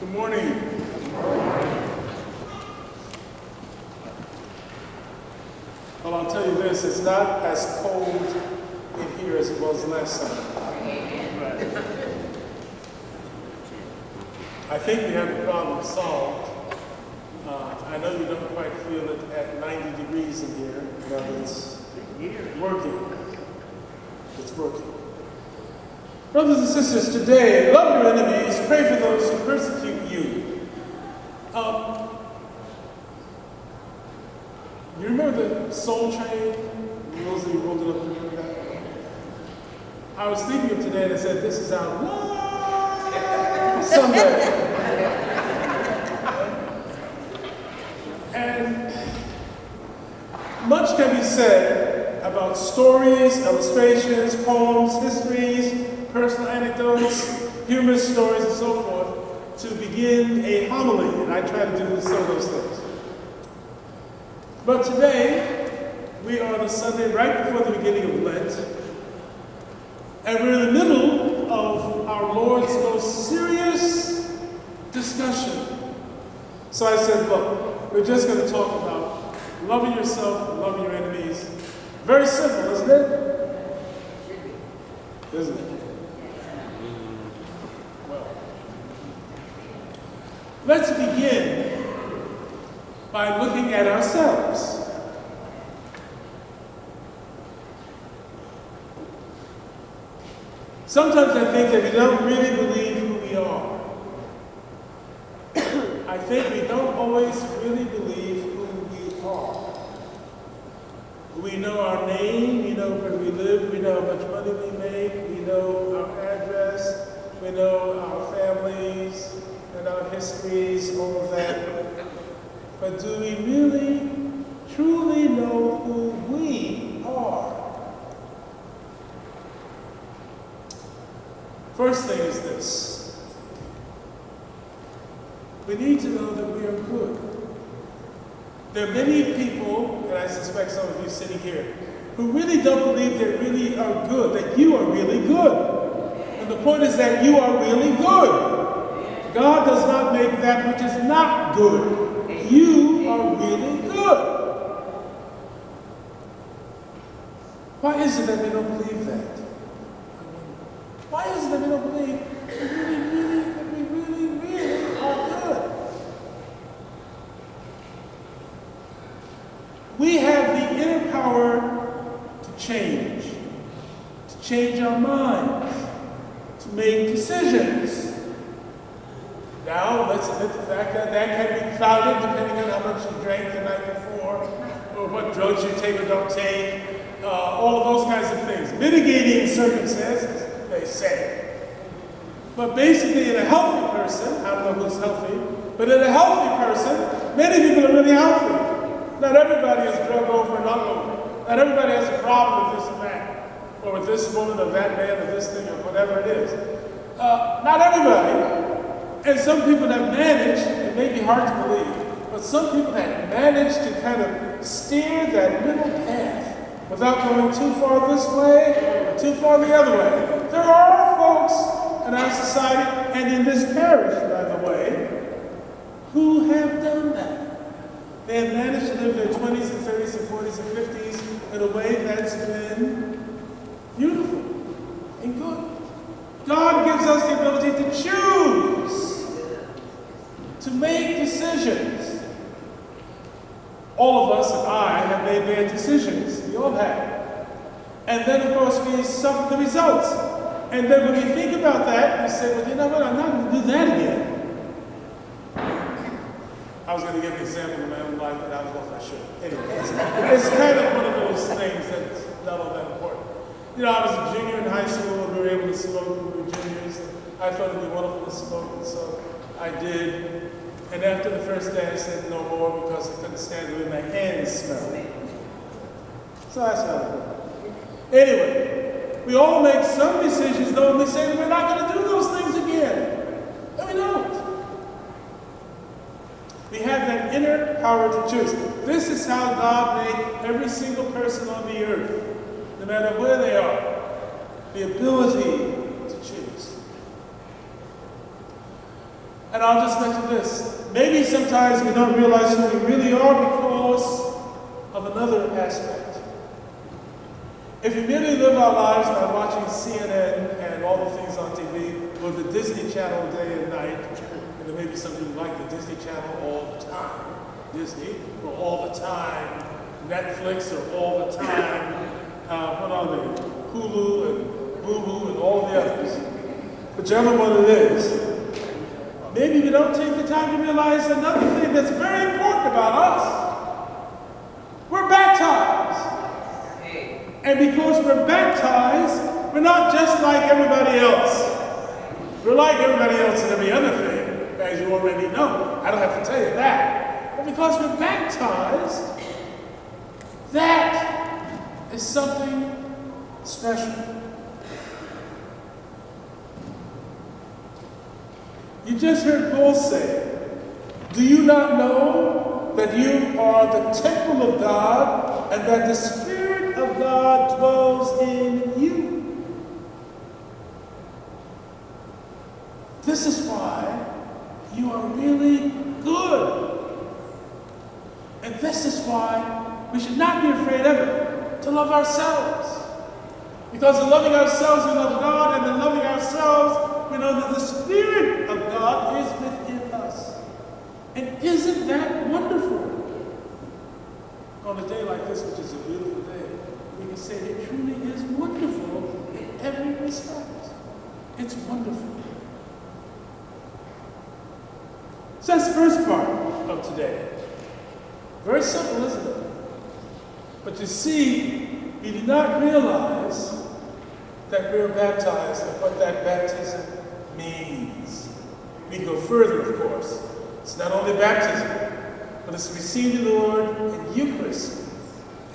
Good morning. Well, I'll tell you this, it's not as cold in here as it was last summer. I think we have the problem solved. I know you don't quite feel it at 90 degrees in here, but it's working. It's working. Brothers and sisters, today, love your enemies, pray for those who persecute you. You remember the Soul Train? Those of you old enough to remember that? I was thinking of today and I said, this is our last Sunday. And much can be said about stories, illustrations, poems, histories, personal anecdotes, humorous stories, and so forth, to begin a homily, and I try to do some of those things. But today, we are on a Sunday right before the beginning of Lent, and we're in the middle of our Lord's most serious discussion. So I said, look, we're just going to talk about loving yourself and loving your enemies. Very simple, isn't it? Isn't it? Well, let's begin by looking at ourselves. Sometimes I think that we don't really believe who we are. I think we don't always really believe who we are. We know our name, we know where we live, we know how much money we make, we know our address, we know our families and our histories, all of that. But do we really, truly know who we are? First thing is this. We need to know that we are good. There are many people, and I suspect some of you sitting here, who really don't believe they really are good, that you are really good. And the point is that you are really good. God does not make that which is not good. You are really good. Why is it that we don't believe that? Why is it that we don't believe that we really are good? We have the inner power to change our minds, to make decisions. Now, let's admit the fact that that can be clouded depending on how much you drank the night before, or what drugs you take or don't take, all of those kinds of things. Mitigating circumstances, they say. But basically, in a healthy person, I don't know who's healthy, but in a healthy person, many people are really healthy. Not everybody is drug over and hungover. Not everybody has a problem with this and that, or with this woman or that man or this thing or whatever it is. Not everybody. And some people have managed, it may be hard to believe, but some people have managed to kind of steer that middle path without going too far this way or too far the other way. There are folks in our society, and in this parish, by the way, who have done that. They have managed to live their 20s and 30s and 40s and 50s in a way that's been beautiful and good. God gives us the ability to choose, to make decisions. All of us, and I, have made bad decisions. We all have. And then, of course, we suffer the results. And then when we think about that, we say, well, you know what, I'm not going to do that again. I was going to give an example of my own life, but I don't know if I should. Anyway, it's kind of one of those things that's not all that important. You know, I was a junior in high school, and we were able to smoke when we were juniors. I thought it'd be wonderful to smoke, and so I did. And after the first day, I said no more because I couldn't stand the way my hands smelled. So that's not good. Anyway, we all make some decisions, though, and we say that we're not going to do those things again. And we don't. We have that inner power to choose. This is how God made every single person on the earth, no matter where they are, the ability to choose. And I'll just mention this. Maybe sometimes we don't realize who we really are because of another aspect. If we really live our lives by watching CNN and all the things on TV, or the Disney Channel day and night, and there may be some people like the Disney Channel all the time, Disney, or all the time, Netflix, or all the time, what are they, Hulu and Boo-Hoo and all the others, whichever one it is, maybe we don't take the time to realize another thing that's very important about us. We're baptized. And because we're baptized, we're not just like everybody else. We're like everybody else in every other thing, as you already know. I don't have to tell you that. But because we're baptized, that is something special. You just heard Paul say, do you not know that you are the temple of God and that the Spirit of God dwells in you? This is why you are really good. And this is why we should not be afraid ever to love ourselves. Because in loving ourselves, we love God, and in loving ourselves, we know that the Spirit of God is within us. And isn't that wonderful? On a day like this, which is a beautiful day, we can say it truly is wonderful in every respect. It's wonderful. So that's the first part of today. Very simple, isn't it? But you see, we do not realize that we're baptized and what that baptism means. We go further, of course. It's not only baptism, but it's receiving the Lord in Eucharist.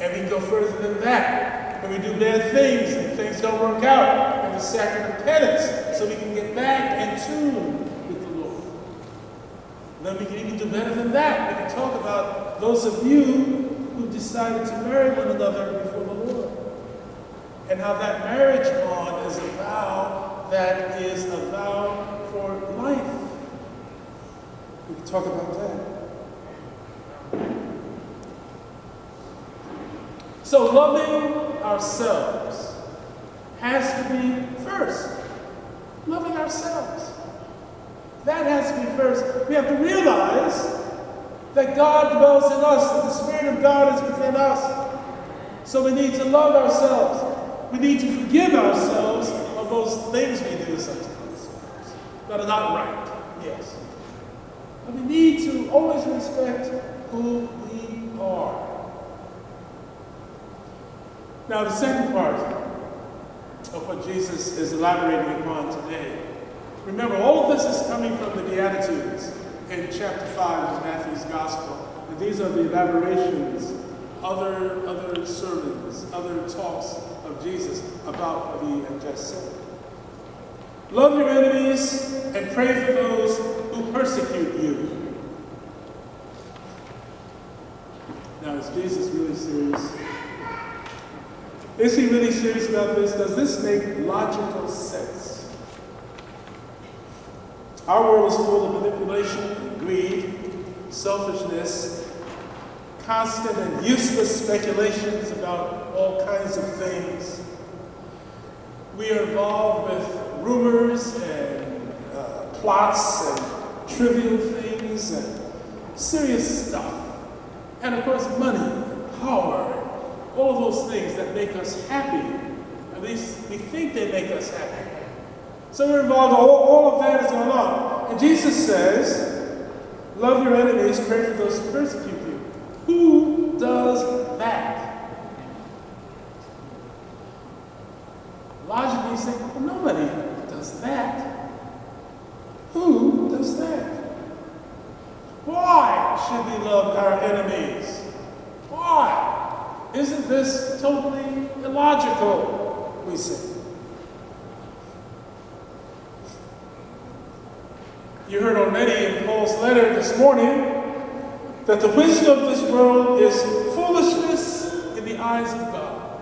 And we can go further than that. When we do bad things and things don't work out, and the sacrament of penance, so we can get back in tune with the Lord. And then we can even do better than that. We can talk about those of you who decided to marry one another before the Lord. And how that marriage bond is a vow that is a vow for life. We can talk about that. So loving ourselves has to be first. Loving ourselves. That has to be first. We have to realize that God dwells in us, that the Spirit of God is within us. So we need to love ourselves. We need to forgive ourselves of those things we do sometimes that are not right, yes. But we need to always respect who we are. Now, the second part of what Jesus is elaborating upon today. Remember, all of this is coming from the Beatitudes in chapter 5 of Matthew's Gospel. And these are the elaborations, other sermons, other talks of Jesus about what he had just said. Love your enemies and pray for those who persecute you. Now, is Jesus really serious? Is he really serious about this? Does this make logical sense? Our world is full of manipulation, greed, selfishness, constant and useless speculations about all kinds of things. We are involved with rumors and plots and trivial things and serious stuff. And of course, money, power, all of those things that make us happy. At least we think they make us happy. So we're involved, all of that is going on. And Jesus says, love your enemies, pray for those who persecute you. Who does that? Logically, you say, well, nobody does that. Who does that? Why should we love our enemies? Why? Isn't this totally illogical, we say? You heard already in Paul's letter this morning that the wisdom of this world is foolishness in the eyes of God.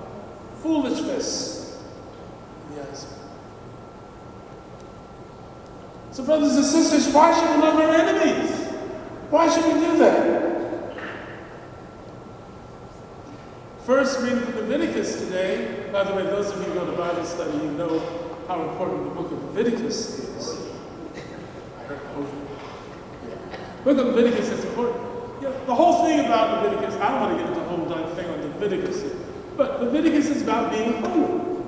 Foolishness in the eyes of God. So brothers and sisters, why should we love our enemies? Why should we do that? First reading from Leviticus today. By the way, those of you who go to Bible study, you know how important the book of Leviticus is. I heard the book of Leviticus is important. You know, the whole thing about Leviticus, I don't want to get into the whole thing on Leviticus here, but Leviticus is about being holy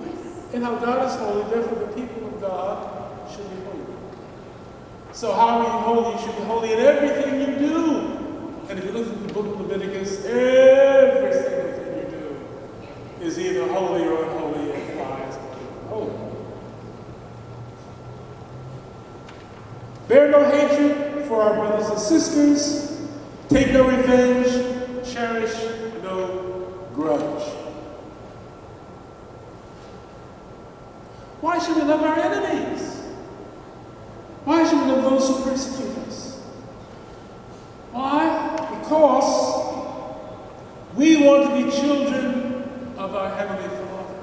and how God is holy, therefore the people of God should be holy. So how are you holy? You should be holy in everything you do. And if you look at the book of Leviticus, every single thing you do is either holy or unholy and implies holy. Bear no hatred for our brothers and sisters. Take no revenge. Cherish no grudge. Why should we love our enemies? Why should we love those who persecute us? Why? Because we want to be children of our Heavenly Father.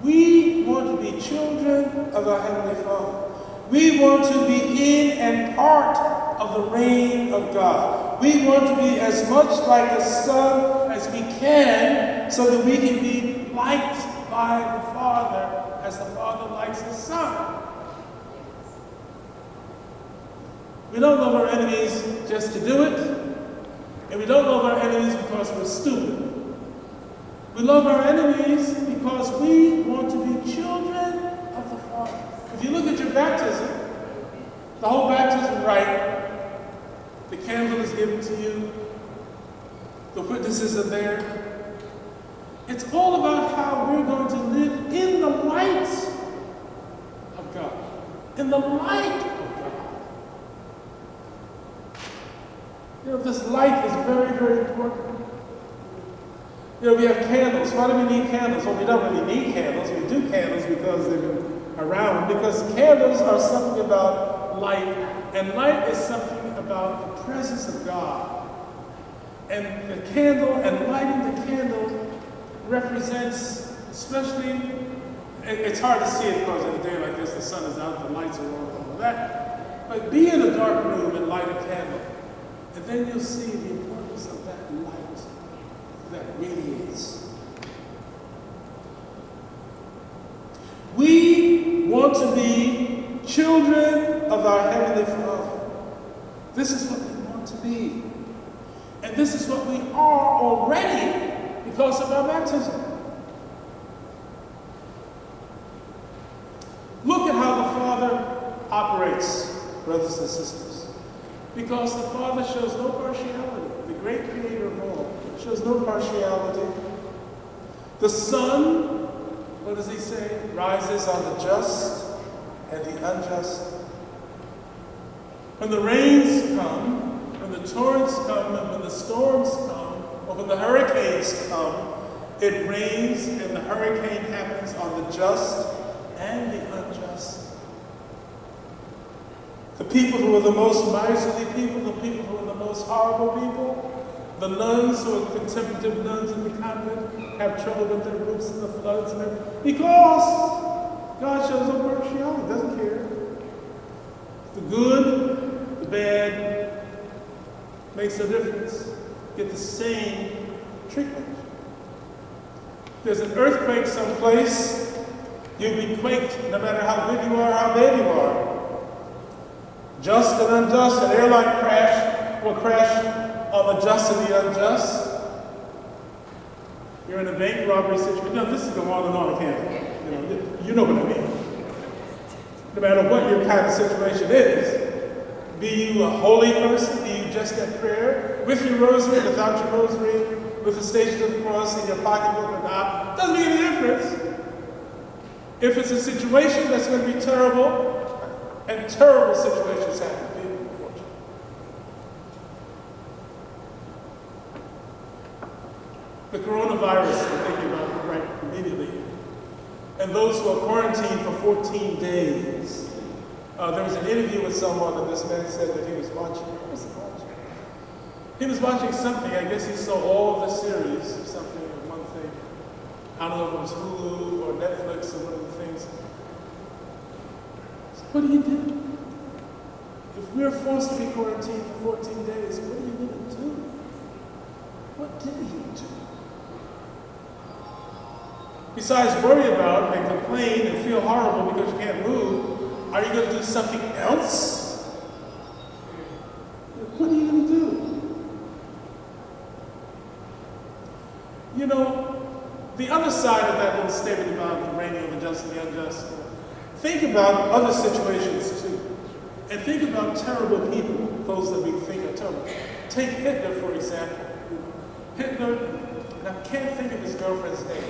We want to be children of our Heavenly Father. We want to be in and part of the reign of God. We want to be as much like the Son as we can so that we can be liked by the Father as the Father likes the Son. We don't love our enemies just to do it, and we don't love our enemies because we're stupid. We love our enemies because we want to be children of the Father. If you look at your baptism, the whole baptism rite, the candle is given to you, the witnesses are there. It's all about how we're going to live in the light of God. In the light of God. You know, this light is very, very important. You know, we have candles. Why do we need candles? Well, we don't really need candles. We do candles because they've been around. Because candles are something about light, and light is something about the presence of God. And the candle and lighting the candle represents, especially, it's hard to see it because in a day like this, the sun is out, the lights are on, all of that. But be in a dark room and light a candle, and then you'll see the importance of that light that radiates. We want to be children of our Heavenly Father. This is what we want to be. And this is what we are already because of our baptism. Look at how the Father operates, brothers and sisters. Because the Father shows no partiality. The great creator of all shows no partiality. The Son, what does he say? Rises on the just and the unjust. When the rains come, when the torrents come, and when the storms come, or when the hurricanes come, it rains and the hurricane happens on the just and the unjust. The people who are the most miserly people, the people who are the most horrible people, the nuns who are contemplative nuns in the convent have trouble with their roofs and the floods and everything, because God shows no partiality, doesn't care. The good, the bad, makes no difference. Get the same treatment. There's an earthquake someplace, you'll be quaked no matter how good you are, how bad you are. Just and unjust, an airline crash will crash on the just and the unjust. You're in a bank robbery situation. No, this is going on and on, I can't. You know what I mean. No matter what your kind of situation is, be you a holy person, be you just at prayer, with your rosary, without your rosary, with the Stations of the Cross in your pocketbook or not, doesn't make any difference. If it's a situation that's going to be terrible, and terrible situations happen to people, unfortunately. The coronavirus, I'm thinking about right immediately. And those who are quarantined for 14 days. There was an interview with someone, and this man said that he was watching. What was he watching? He was watching something. I guess he saw all of the series or something, or one thing. I don't know if it was Hulu or Netflix or one of the things. What do you do? If we're forced to be quarantined for 14 days, what are you going to do? What did he do? Besides worry about and complain and feel horrible because you can't move, are you going to do something else? What are you going to do? You know, the other side of that little statement about the reigning of the just and the unjust, think about other situations too. And think about terrible people, those that we think are terrible. Take Hitler, for example. Hitler, and I can't think of his girlfriend's name.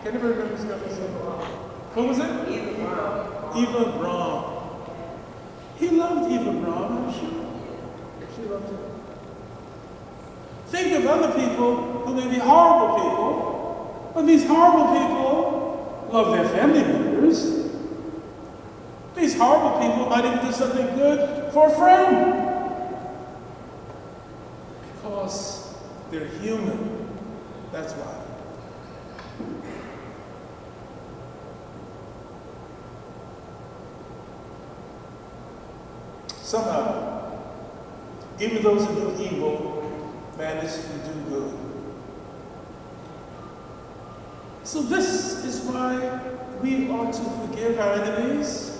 Can anybody remember his girlfriend's name? Who was it? Eva Braun. Eva Braun. He loved Eva Braun, I'm sure. She loved him. Think of other people who may be horrible people, but these horrible people love their family members. These horrible people might even do something good for a friend. Because they're human. That's why. Somehow, even those who do evil manage to do good. So this is why we ought to forgive our enemies.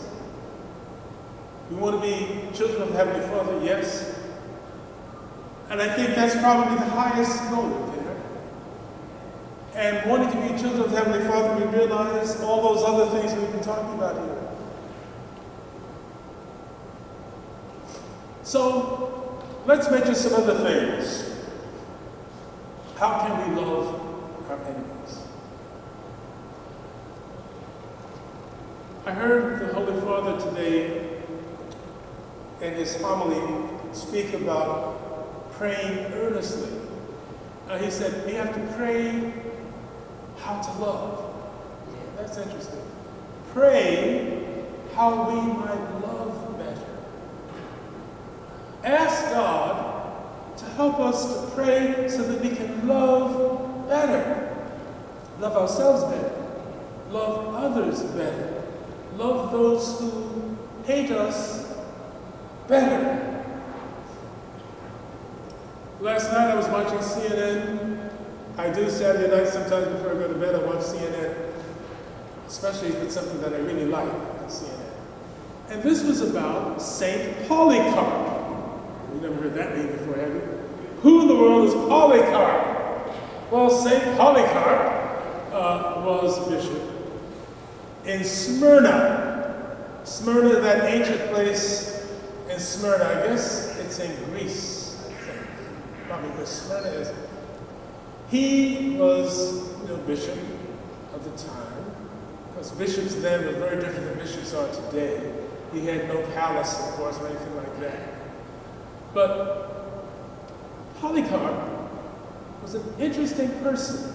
We want to be children of Heavenly Father, yes. And I think that's probably the highest goal there. And wanting to be children of Heavenly Father, we realize all those other things we've been talking about here. So, let's mention some other things. How can we love our enemies? I heard the Holy Father today in his homily speak about praying earnestly. He said we have to pray how to love. That's interesting. Pray how we might love better. Ask God to help us to pray so that we can love better. Love ourselves better. Love others better. Love those who hate us better. Last night I was watching CNN. I do Saturday night sometimes before I go to bed. I watch CNN, especially if it's something that I really like on CNN. And this was about Saint Polycarp. You never heard that name before, have you? Who in the world is Polycarp? Well, Saint Polycarp was bishop in Smyrna. Smyrna, that ancient place in Smyrna, I guess it's in Greece, I think. Probably where Smyrna is. He was, bishop of the time, because bishops then were very different than bishops are today. He had no palace, of course, or anything like that. But Polycarp was an interesting person.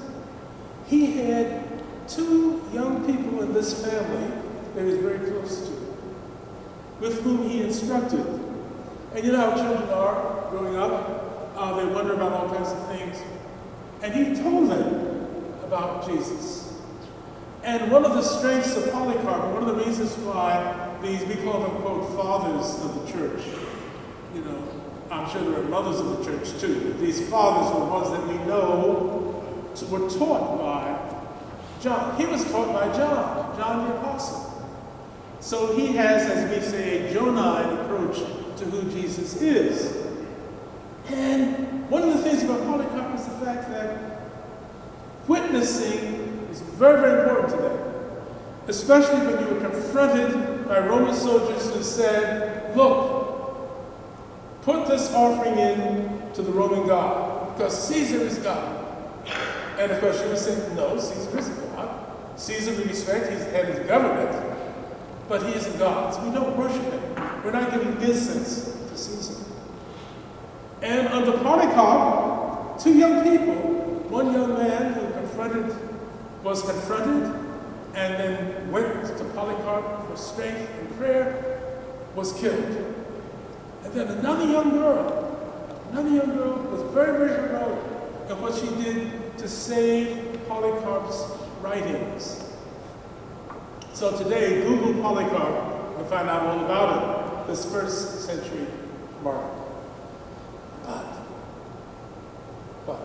He had two young people in this family that he was very close to, with whom he instructed. And you know how children are growing up? They wonder about all kinds of things. And he told them about Jesus. And one of the strengths of Polycarp, one of the reasons why we call them, quote, fathers of the church, I'm sure there are mothers of the church too, but these fathers were ones that we know were taught by John. He was taught by John the Apostle. So he has, as we say, a Johannine approach to who Jesus is. And one of the things about Polycarp is the fact that witnessing is very, very important to them. Especially when you were confronted by Roman soldiers who said, look, put this offering in to the Roman God, because Caesar is God. And of course you would say, no, Caesar isn't God. Caesar, we respect, he's the head of the government, but he isn't God, so we don't worship him. We're not giving incense to Caesar. And under Polycarp, two young people, one young man who was confronted and then went to Polycarp for strength and prayer, was killed. And then another young girl was very, very heroic in what she did to save Polycarp's writings. So today, Google Polycarp, and find out all about it, this first century martyr. But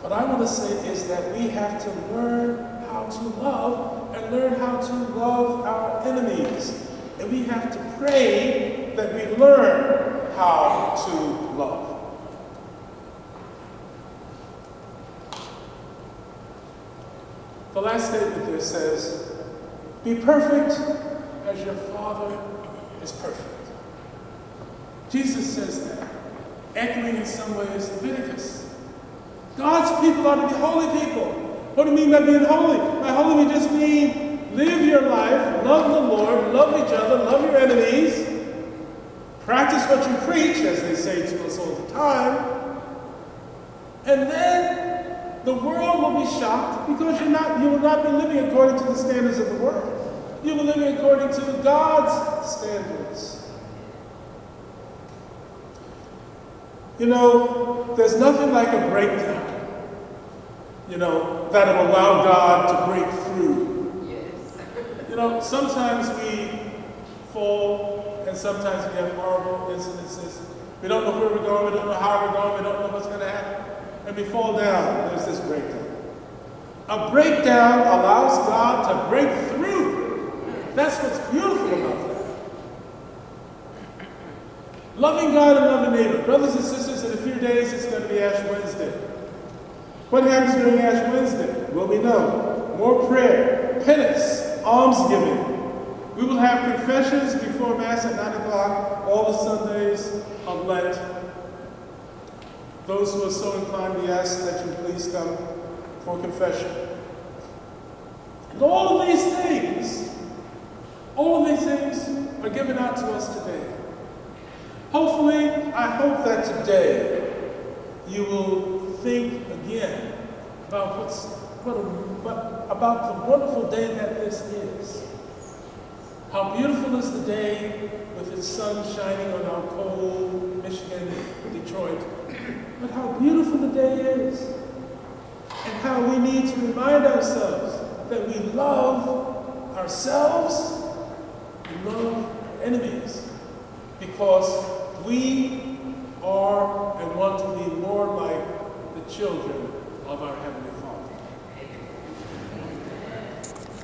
what I want to say is that we have to learn how to love and learn how to love our enemies. And we have to pray that we learn how to love. The last statement there says, be perfect as your Father is perfect. Jesus says that, echoing in some ways Leviticus. God's people are to be holy people. What do you mean by being holy? By holy we just mean live your life, love the Lord, love each other, love your enemies, practice what you preach, as they say to us all the time, and then the world will be shocked because you will not be living according to the standards of the world. You will be living according to God's standards. You know, there's nothing like a breakdown, that will allow God to break through. Yes. Sometimes we fall, and sometimes we have horrible incidences. We don't know where we're going, we don't know how we're going, we don't know what's going to happen. And we fall down, there's this breakdown. A breakdown allows God to break through. That's what's beautiful about that. Loving God and loving neighbor. Brothers and sisters, in a few days it's going to be Ash Wednesday. What happens during Ash Wednesday? Well, we know. More prayer, penance, almsgiving. We will have confessions before Mass at 9 o'clock, all the Sundays of Lent. Those who are so inclined, we ask that you please come for confession. And all of these things are given out to us today. Hopefully, I hope that today you will think again about about the wonderful day that this is. How beautiful is the day with its sun shining on our cold Michigan, Detroit. But how beautiful the day is. And how we need to remind ourselves that we love ourselves and love our enemies. Because we are and want to be more like the children of our Heavenly